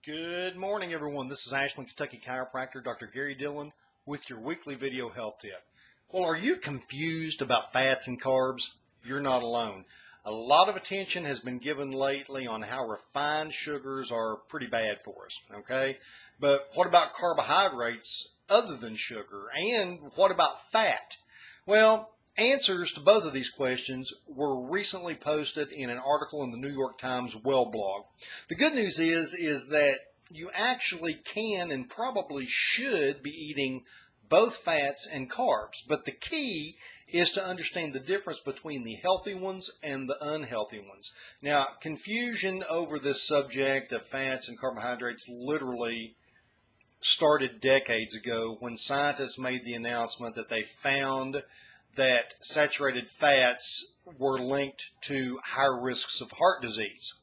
Good morning, everyone. This is Ashland KY Chiropractor Dr. Dillon with your weekly video health tip. Well, are you confused about fats and carbs? You're not alone. A lot of attention has been given lately on how refined sugars are pretty bad for us, okay? But what about carbohydrates other than sugar? And what about fat? Well, answers to both of these questions were recently posted in an article in the New York Times Well blog. The good news is that you actually can and probably should be eating both fats and carbs, but the key is to understand the difference between the healthy ones and the unhealthy ones. Now, confusion over this subject of fats and carbohydrates literally started decades ago when scientists made the announcement that they found that saturated fats were linked to higher risks of heart disease.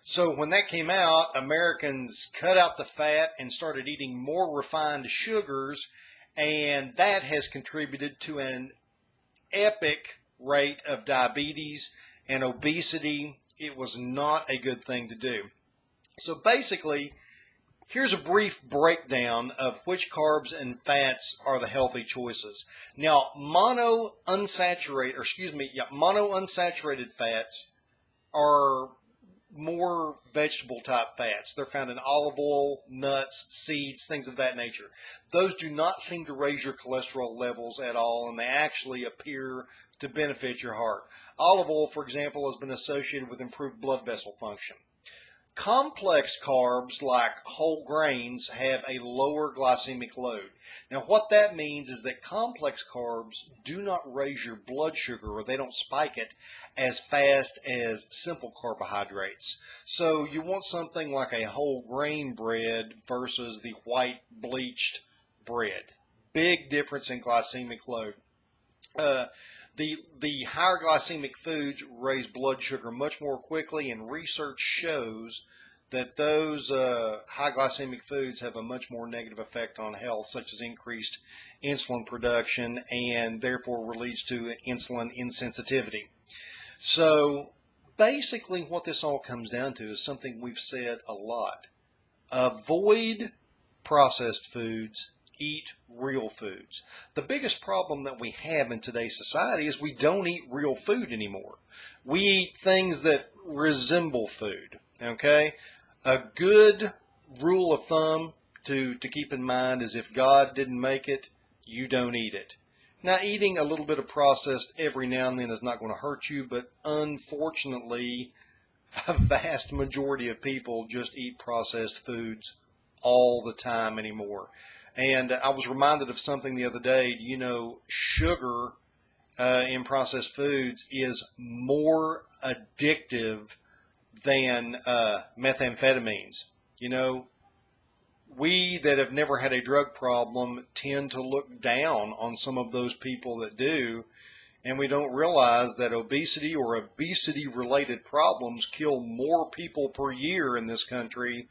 So when that came out, Americans cut out the fat and started eating more refined sugars, and that has contributed to an epic rate of diabetes and obesity. It was not a good thing to do. So basically, here's a brief breakdown of which carbs and fats are the healthy choices. Now, monounsaturated fats are more vegetable type fats. They're found in olive oil, nuts, seeds, things of that nature. Those do not seem to raise your cholesterol levels at all, and they actually appear to benefit your heart. Olive oil, for example, has been associated with improved blood vessel function. Complex carbs like whole grains have a lower glycemic load. Now what that means is that complex carbs do not raise your blood sugar, or they don't spike it as fast as simple carbohydrates. So you want something like a whole grain bread versus the white bleached bread. Big difference in glycemic load. The higher glycemic foods raise blood sugar much more quickly, and research shows that those high glycemic foods have a much more negative effect on health, such as increased insulin production, and therefore leads to insulin insensitivity. So basically what this all comes down to is something we've said a lot. Avoid processed foods. Eat real foods. The biggest problem that we have in today's society is we don't eat real food anymore. We eat things that resemble food, okay? A good rule of thumb to keep in mind is if God didn't make it, you don't eat it. Now, eating a little bit of processed every now and then is not going to hurt you, but unfortunately, a vast majority of people just eat processed foods all the time anymore. And I was reminded of something the other day. You know, sugar in processed foods is more addictive than methamphetamines. You know, we that have never had a drug problem tend to look down on some of those people that do, and we don't realize that obesity or obesity-related problems kill more people per year in this country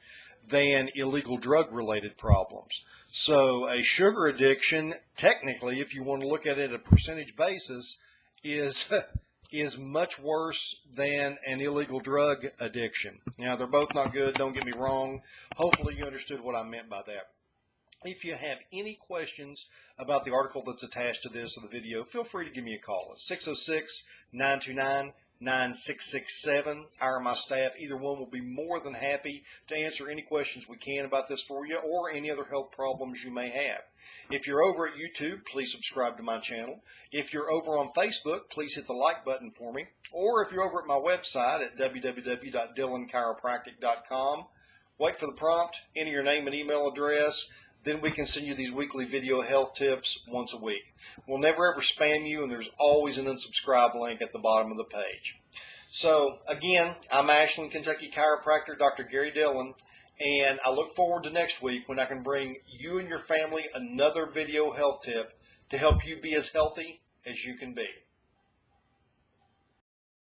than illegal drug-related problems. So a sugar addiction, technically, if you want to look at it at a percentage basis, is much worse than an illegal drug addiction. Now, they're both not good, don't get me wrong. Hopefully you understood what I meant by that. If you have any questions about the article that's attached to this or the video, feel free to give me a call. It's 606-929-9667. I or my staff, either one, will be more than happy to answer any questions we can about this for you, or any other health problems you may have. If you're over at YouTube, please subscribe to my channel. If you're over on Facebook, please hit the like button for me. Or if you're over at my website at www.dillonchiropractic.com, wait for the prompt, enter your name and email address. Then we can send you these weekly video health tips once a week. We'll never ever spam you, and there's always an unsubscribe link at the bottom of the page. So, again, I'm Ashland KY Chiropractor Dr. Dillon, and I look forward to next week when I can bring you and your family another video health tip to help you be as healthy as you can be.